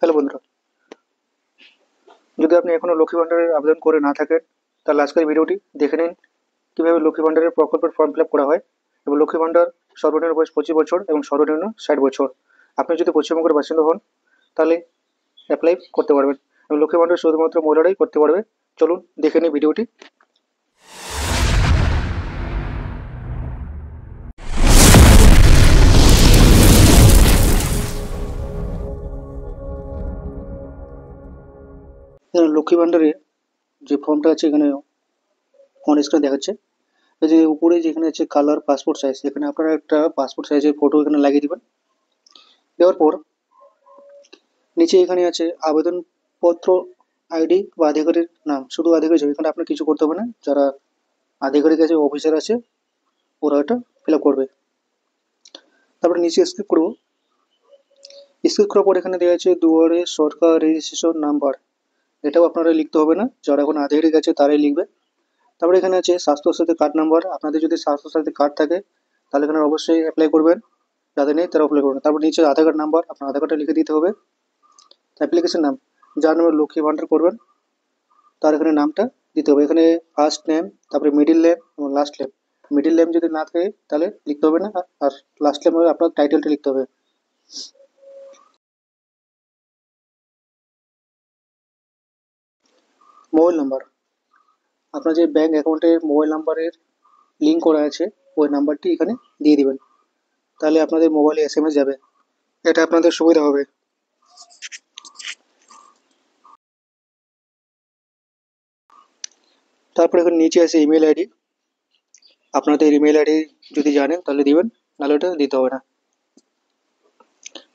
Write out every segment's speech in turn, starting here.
Hello বন্ধুরা, যদি আপনি এখনো লক্ষ্মী ভান্ডারের আবেদন করে না থাকেন তাহলে আজকের ভিডিওটি দেখে নিন কিভাবে লক্ষ্মী ভান্ডারের প্রকল্পের ফর্ম ফিল আপ করা হয়। এবং লক্ষ্মী ভান্ডার সর্বনিম্ন বয়স 25 বছর এবং সর্বনিম্ন 60 বছর। আপনি যদি পশ্চিমবঙ্গের বাসিন্দা হন তাহলে অ্যাপ্লাই করতে পারবেন এবং লক্ষ্মী ভান্ডার শুধুমাত্র মহিলারাই করতে পারবে। চলুন দেখে নিই ভিডিওটি। লক্ষ্মী ভান্ডারের যে ফর্মটা আছে এখানে অন স্ক্রিনে দেখাচ্ছে। এই যে উপরে যেখানে আছে কালার পাসপোর্ট সাইজ, এখানে আপনারা একটা পাসপোর্ট সাইজের ফটো এখানে লাগিয়ে দিবেন। দেওয়ার পর নিচে এখানে আছে আবেদনপত্র আইডি বা আধিকারিক নাম, শুধু আধিকারিক হবে, এখানে আপনার কিছু করতে হবে না। যারা আধিকারিক আছে, অফিসার আছে, ওরা এটা ফিল আপ করবে। তারপরে নিচে স্কিপ করবো। স্কিপ করার পর এখানে দেওয়া আছে দুয়ারে সরকার রেজিস্ট্রেশন নাম্বার, এটাও আপনারা লিখতে হবে না, যারা এখন আধিকারিক আছে তারাই লিখবে। তারপরে এখানে আছে স্বাস্থ্য সাথী কার্ড নাম্বার, আপনাদের যদি স্বাস্থ্য সাথী কার্ড থাকে তাহলে এখানে অবশ্যই অ্যাপ্লাই করবেন, যাদের নেই তারা অ্যাপ্লাই করবেন। তারপর নিচে আধার কার্ড নাম্বার, আপনার আধার কার্ডটা লিখে দিতে হবে। অ্যাপ্লিকেশন নাম, যার নামে লক্ষ্মী ভান্ডার করবেন তার এখানে নামটা দিতে হবে। এখানে ফার্স্ট নেম, তারপরে মিডিল নেম এবং লাস্ট নেম। মিডিল নেম যদি না থাকে তাহলে লিখতে হবে না, আর লাস্ট নেম আপনার টাইটেলটা লিখতে হবে। মোবাইল নাম্বার, আপনার যে ব্যাংক অ্যাকাউন্টের মোবাইল নাম্বারের লিঙ্ক করা আছে ওই নাম্বারটি এখানে দিয়ে দিবেন, তাহলে আপনাদের মোবাইলে এসএমএস যাবে, এটা আপনাদের সুবিধা হবে। তারপরে এখানে নিচে আছে ইমেল আইডি, আপনাদের ইমেল আইডি যদি জানেন তাহলে দিবেন, নাহলে ওটা দিতে হবে না।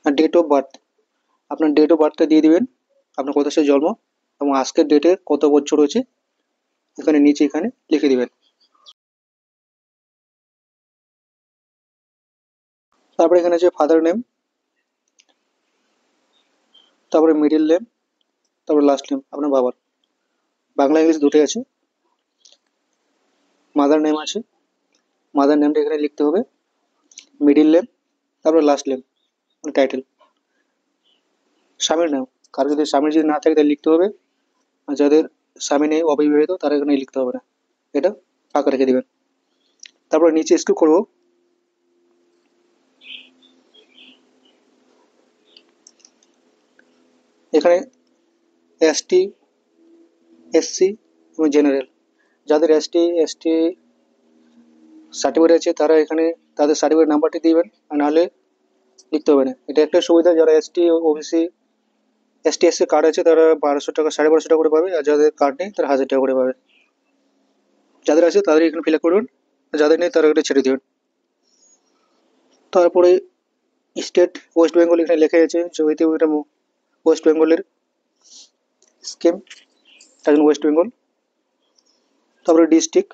আর ডেট অফ বার্থ, আপনার ডেট অফ বার্থটা দিয়ে দিবেন, আপনার কত সালে জন্ম এবং আজকের ডেটে কত বছর হয়েছে এখানে নিচে এখানে লিখে দিবেন। তারপরে এখানে আছে ফাদার নেম, তারপরে মিডিল নেম, তারপরে লাস্ট নেম আপনার বাবার, বাংলা ইংলিশ দুটোই আছে। মাদার নেম আছে, মাদার নেমটা এখানে লিখতে হবে। মিডিল নেম, তারপরে লাস্ট নেম মানে টাইটেল। স্বামীর নাম, কারো যদি স্বামীর যদি না থাকে তাহলে লিখতে হবে, আর যাদের স্বামী নেই অবিবাহিত তারা এখানে লিখতে হবে না, এটা ফাঁকা রেখে দিবেন। তারপরে নিচে স্ক্রল করবো। এখানে এসটি, এসসি এবং জেনারেল, যাদের এসটি সার্টিফিকেট আছে তারা এখানে তাদের সার্টিফিকেট নাম্বারটি দিবেন, আর নাহলে লিখতে হবে না। এটা একটা সুবিধা, যারা ST OBC ST SC card আছে তারা 1200 টাকা 1250 টাকা করে পাবে, আর যাদের কার্ড নেই তারা 1000 টাকা করে পাবে। যাদের আছে তাদের এখানে ফিল আপ করবেন, আর যাদের নেই তারা এটা ছেড়ে দেবেন। তারপরে স্টেট ওয়েস্ট বেঙ্গল এখানে লেখা আছে, যেহেতু এটা ওয়েস্ট বেঙ্গলের স্কিম তার জন্য ওয়েস্ট বেঙ্গল। তারপরে ডিস্ট্রিক্ট,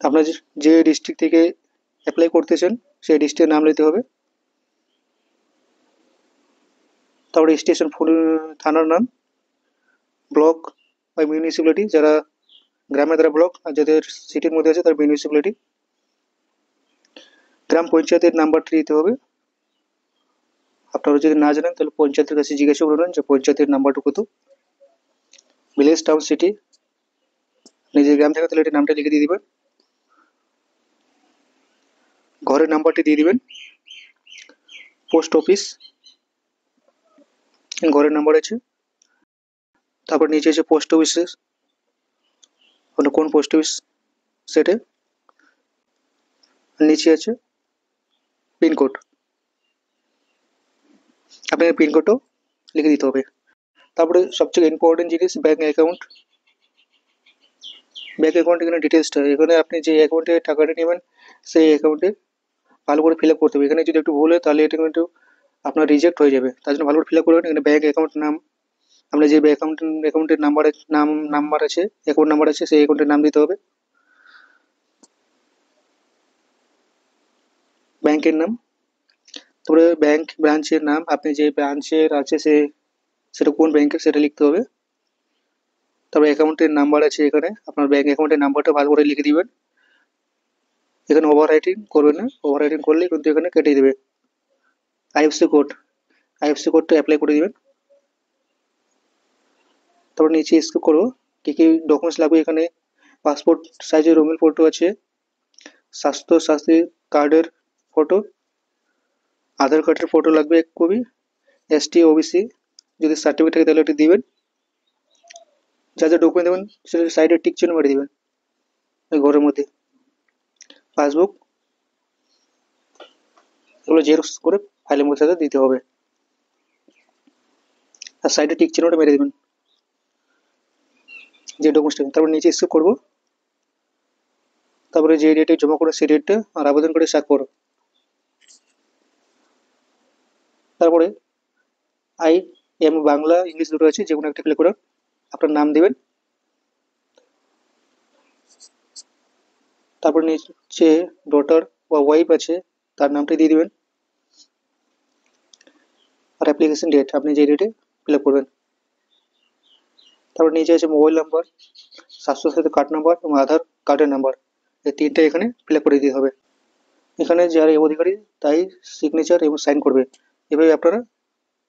আপনার যে ডিস্ট্রিক্ট থেকে অ্যাপ্লাই করতেছেন সেই ডিস্ট্রিক্টের নাম নিতে হবে। তারপরে স্টেশন ফুল থানার নাম, ব্লক বা মিউনিসিপ্যালিটি, যারা গ্রামে তারা ব্লক, আর যাদের সিটির মধ্যে আছে তার মিউনিসিপ্যালিটি। গ্রাম পঞ্চায়েতের নাম্বারটি দিতে হবে, আপনারা যদি না জানেন তাহলে পঞ্চায়েতের কাছে জিজ্ঞাসা করবেন যে পঞ্চায়েতের নাম্বারটা কত। ভিলেজ টাউন সিটি, নিজের গ্রাম থেকে তাহলে এটি নামটা লিখে দিয়ে দিবেন। ঘরের নাম্বারটি দিয়ে দিবেন। পোস্ট অফিস, ঘরের নাম্বার আছে। তারপর নিচে আছে পোস্ট অফিসের, কোন পোস্ট অফিস সেটে। নিচে আছে পিনকোড, আপনাকে পিনকোডও লিখে দিতে হবে। তারপরে সবচেয়ে ইম্পর্টেন্ট জিনিস ব্যাঙ্ক অ্যাকাউন্ট। ব্যাঙ্ক অ্যাকাউন্ট এখানে ডিটেলসটা, এখানে আপনি যে অ্যাকাউন্টে টাকাটা নেবেন সেই অ্যাকাউন্টে ভালো করে ফিল আপ করতে হবে। এখানে যদি একটু ভুল হয় তাহলে এটা কিন্তু আপনার রিজেক্ট হয়ে যাবে, তার জন্য ভালো করে ফিল আপ করবেন। এখানে ব্যাঙ্ক অ্যাকাউন্ট নাম, আপনার যে অ্যাকাউন্টের নাম্বার আছে, অ্যাকাউন্ট নাম্বার আছে, সেই অ্যাকাউন্টের নাম দিতে হবে। ব্যাংকের নাম, তারপরে ব্যাংক ব্রাঞ্চের নাম, আপনি যে ব্রাঞ্চের আছে সেটা কোন ব্যাংকের সেটা লিখতে হবে। তারপরে অ্যাকাউন্টের নাম্বার আছে, এখানে আপনার ব্যাংক অ্যাকাউন্টের নাম্বারটা ভালো করে লিখে দিবেন। এখানে ওভার রাইটিং করবেন না, ওভার রাইটিং করলে কিন্তু এখানে কেটে দেবে। আইএফসি কোড, আইএফসি কোডটা অ্যাপ্লাই করে দিবেন। তারপর নিচে স্ক্রল করবো, কী কী ডকুমেন্টস লাগবে। এখানে পাসপোর্ট সাইজের রঙিন ফটো আছে, স্বাস্থ্য সাথী কার্ডের ফটো, আধার কার্ডের ফটো লাগবে 1 কপি, এসটি ওবিসি যদি সার্টিফিকেট থাকে তাহলে ওটি দিবেন। যা যা ডকুমেন্ট দেবেন সেটা সাইডে টিক চিহ্ন মেরে দিবেন ওই ঘরের মধ্যে। পাসবুক এগুলো জেরক্স করে ফাইলের মধ্যে সাথে দিতে হবে, আর সাইডে টিক চিহ্নটা মেরে দিবেন যে ডকুমেন্টসটা। তারপর নিচে স্ক্রল করবো, তারপরে যে ডেটে জমা করে সেই ডেটটা আর আবেদন করে স্বাক্ষর। তারপরে আই এম বাংলা ইংলিশ দুটো আছে, যে কোনো একটা ক্লিক করে আপনার নাম দিবেন। তারপর নিচে ডটার বা ওয়াইফ আছে তার নামটা দিয়ে দিবেন, আর অ্যাপ্লিকেশন ডেট আপনি যে ডেটে ফিল আপ করবেন। তারপর নিচে আছে মোবাইল নাম্বার, স্বাস্থ্য সাথী কার্ড নাম্বার এবং আধার কার্ডের নাম্বার, এই তিনটে এখানে ফিল আপ করে দিতে হবে। এখানে যারা অধিকারী তাই সিগনেচার এবং সাইন করবে, এভাবে আপনারা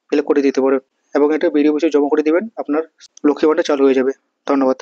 ফিল আপ করে দিতে পারেন এবং এটা বিডিও অফিসে জমা করে দিবেন, আপনার লক্ষ্মী ভাণ্ডার চালু হয়ে যাবে। ধন্যবাদ।